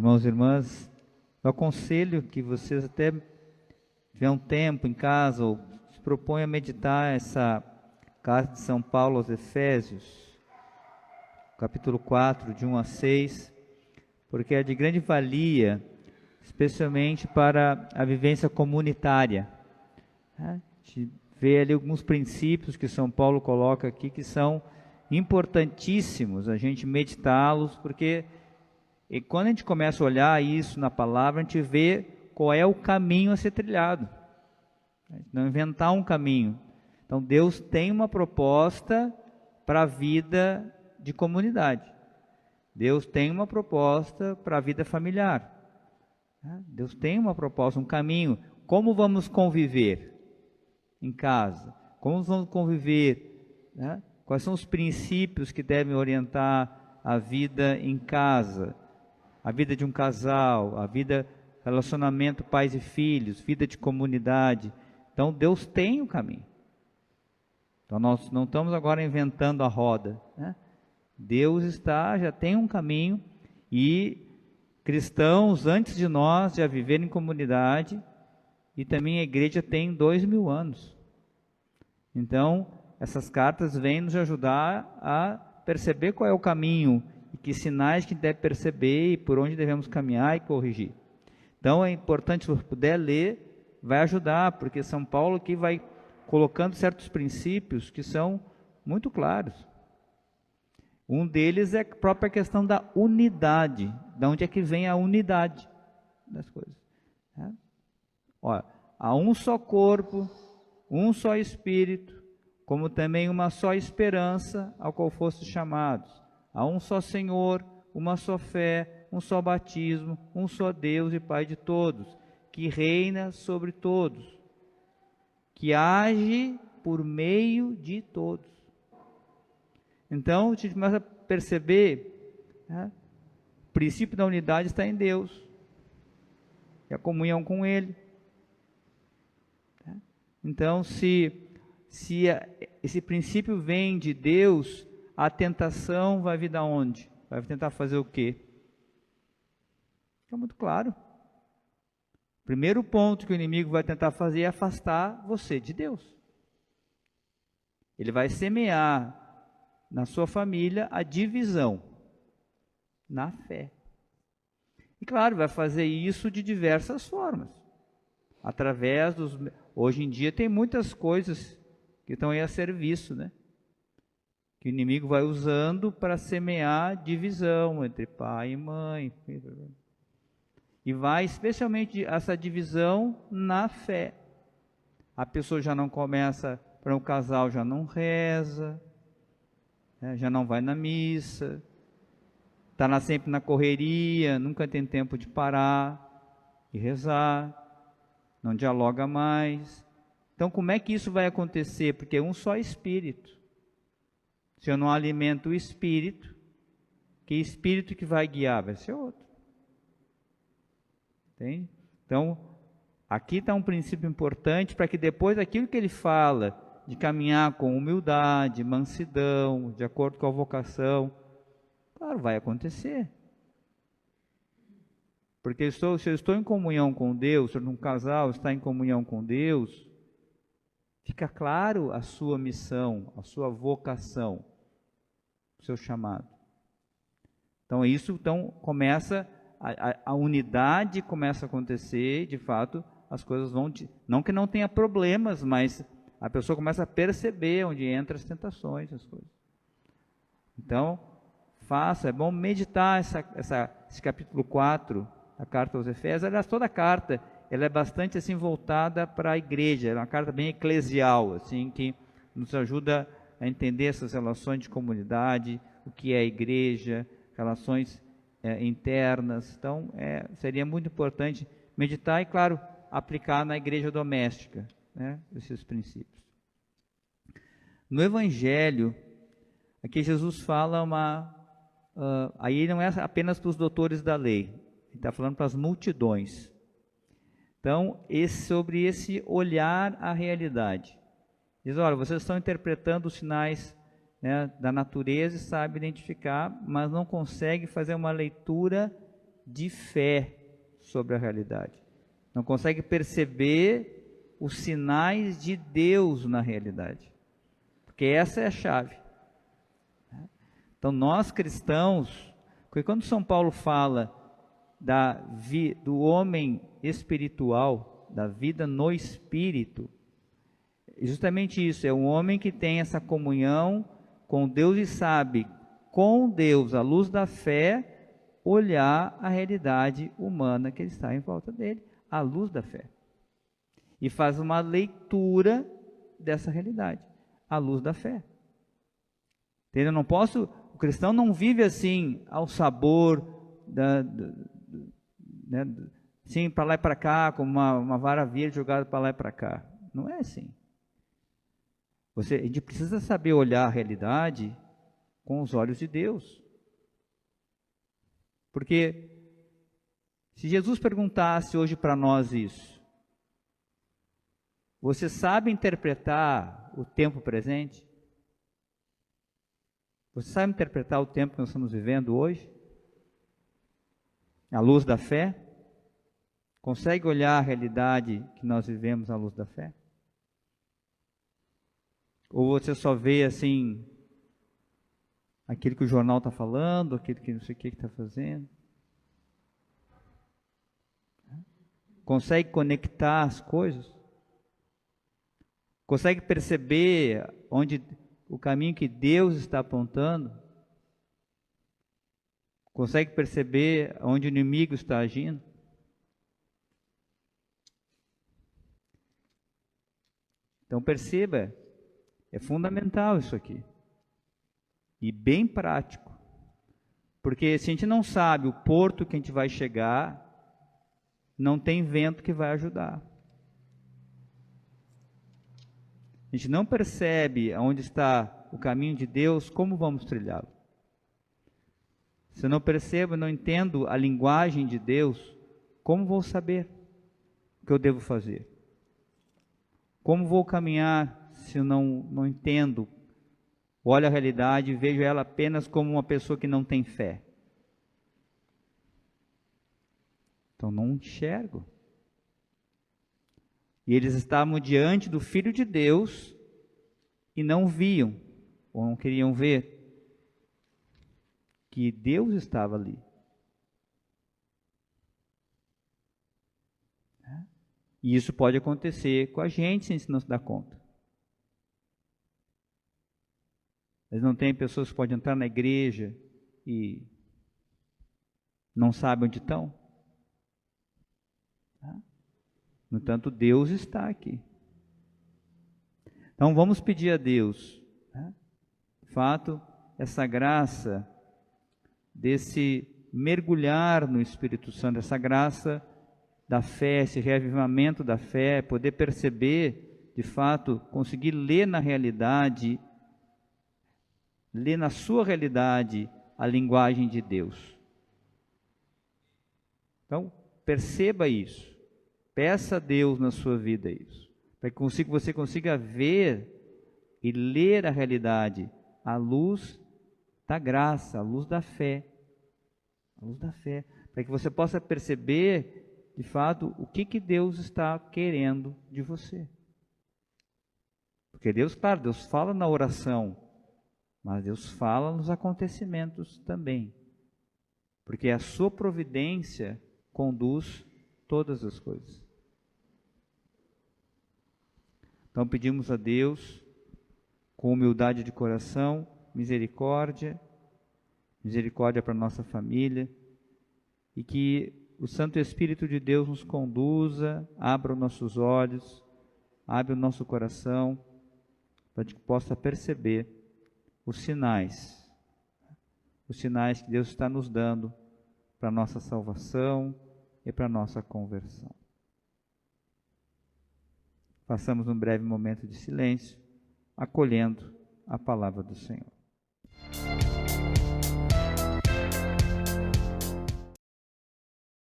Irmãos e irmãs, eu aconselho que vocês até tiverem um tempo em casa ou se proponham a meditar essa carta de São Paulo aos Efésios, capítulo 4, de 1 a 6, porque é de grande valia, especialmente para a vivência comunitária. A gente vê ali alguns princípios que São Paulo coloca aqui que são importantíssimos a gente meditá-los, porque quando a gente começa a olhar isso na palavra, a gente vê qual é o caminho a ser trilhado. Não inventar um caminho. Então Deus tem uma proposta para a vida de comunidade. Deus tem uma proposta para a vida familiar. Deus tem uma proposta, um caminho. Como vamos conviver em casa? Como vamos conviver? Quais são os princípios que devem orientar a vida em casa? A vida de um casal, a vida, relacionamento pais e filhos, vida de comunidade. Então Deus tem o caminho. Então nós não estamos agora inventando a roda, Deus já tem um caminho, e cristãos antes de nós já viveram em comunidade, e também a igreja tem 2000 anos. Então essas cartas vêm nos ajudar a perceber qual é o caminho, e que sinais que deve perceber, e por onde devemos caminhar e corrigir. Então é importante, se você puder ler, vai ajudar, porque São Paulo aqui vai colocando certos princípios que são muito claros. Um deles é a própria questão da unidade. De onde é que vem a unidade das coisas? Há um só corpo, um só Espírito, como também uma só esperança ao qual fostes chamados. Há um só Senhor, uma só fé, um só batismo, um só Deus e Pai de todos, que reina sobre todos, que age por meio de todos. Então, a gente começa a perceber, o princípio da unidade está em Deus, e a comunhão com Ele. Então, se esse princípio vem de Deus, a tentação vai vir da onde? Vai tentar fazer o quê? Fica muito claro. O primeiro ponto que o inimigo vai tentar fazer é afastar você de Deus. Ele vai semear na sua família a divisão na fé. E claro, vai fazer isso de diversas formas. Através dos... Hoje em dia tem muitas coisas que estão aí a serviço, que o inimigo vai usando para semear divisão entre pai e mãe. E vai especialmente essa divisão na fé. A pessoa já não começa, para um casal já não reza, já não vai na missa, está sempre na correria, nunca tem tempo de parar e rezar, não dialoga mais. Então como é que isso vai acontecer? Porque é um só Espírito. Se eu não alimento o Espírito, que Espírito que vai guiar? Vai ser outro. Entende? Então, aqui está um princípio importante para que depois aquilo que ele fala de caminhar com humildade, mansidão, de acordo com a vocação, claro, vai acontecer. Porque se eu estou em comunhão com Deus, se um casal está em comunhão com Deus, fica claro a sua missão, a sua vocação, o seu chamado. Então isso começa, a unidade começa a acontecer, de fato, as coisas vão... Não que não tenha problemas, mas a pessoa começa a perceber onde entram as tentações, as coisas. Então, é bom meditar esse capítulo 4, a carta aos Efésios. Aliás, toda a carta, ela é bastante assim voltada para a igreja, é uma carta bem eclesial, assim, que nos ajuda a entender essas relações de comunidade, o que é a igreja, relações internas. Então, seria muito importante meditar e, claro, aplicar na igreja doméstica, esses princípios. No Evangelho, aqui Jesus fala aí não é apenas para os doutores da lei, ele está falando para as multidões. Então, sobre esse olhar à realidade. Diz, olha, vocês estão interpretando os sinais da natureza e sabem identificar, mas não conseguem fazer uma leitura de fé sobre a realidade. Não consegue perceber os sinais de Deus na realidade. Porque essa é a chave. Então nós cristãos, porque quando São Paulo fala do homem espiritual, da vida no espírito, é justamente isso, é um homem que tem essa comunhão com Deus e sabe, com Deus, à luz da fé, olhar a realidade humana que está em volta dele, à luz da fé. E faz uma leitura dessa realidade, à luz da fé. Entendeu? O cristão não vive assim, ao sabor assim, para lá e para cá, como uma vara verde jogada para lá e para cá. Não é assim. A gente precisa saber olhar a realidade com os olhos de Deus. Porque se Jesus perguntasse hoje para nós isso, você sabe interpretar o tempo presente? Você sabe interpretar o tempo que nós estamos vivendo hoje? À luz da fé? Consegue olhar a realidade que nós vivemos à luz da fé? Ou você só vê assim, aquilo que o jornal está falando, aquilo que não sei o que está fazendo? Consegue conectar as coisas? Consegue perceber o caminho que Deus está apontando? Consegue perceber onde o inimigo está agindo? Então perceba, é fundamental isso aqui. E bem prático. Porque se a gente não sabe o porto que a gente vai chegar, não tem vento que vai ajudar. A gente não percebe onde está o caminho de Deus, como vamos trilhá-lo? Se eu não percebo, não entendo a linguagem de Deus, como vou saber o que eu devo fazer? Como vou caminhar se eu não entendo? Olho a realidade e vejo ela apenas como uma pessoa que não tem fé. Então não enxergo. E eles estavam diante do Filho de Deus e não viam, ou não queriam ver, que Deus estava ali. E isso pode acontecer com a gente se a gente não se dá conta. Mas não tem pessoas que podem entrar na igreja e não sabem onde estão? No entanto, Deus está aqui. Então vamos pedir a Deus, de fato, essa graça desse mergulhar no Espírito Santo, essa graça da fé, esse reavivamento da fé, poder perceber, de fato, conseguir ler na realidade, ler na sua realidade a linguagem de Deus. Então, perceba isso. Peça a Deus na sua vida isso, para que você consiga ver e ler a realidade à luz da graça, à luz da fé. À luz da fé, para que você possa perceber, de fato, o que Deus está querendo de você. Porque Deus, claro, Deus fala na oração, mas Deus fala nos acontecimentos também. Porque a sua providência conduz todas as coisas. Então pedimos a Deus, com humildade de coração, misericórdia para a nossa família, e que o Santo Espírito de Deus nos conduza, abra os nossos olhos, abra o nosso coração, para que possa perceber os sinais que Deus está nos dando para a nossa salvação e para a nossa conversão. Passamos um breve momento de silêncio, acolhendo a palavra do Senhor.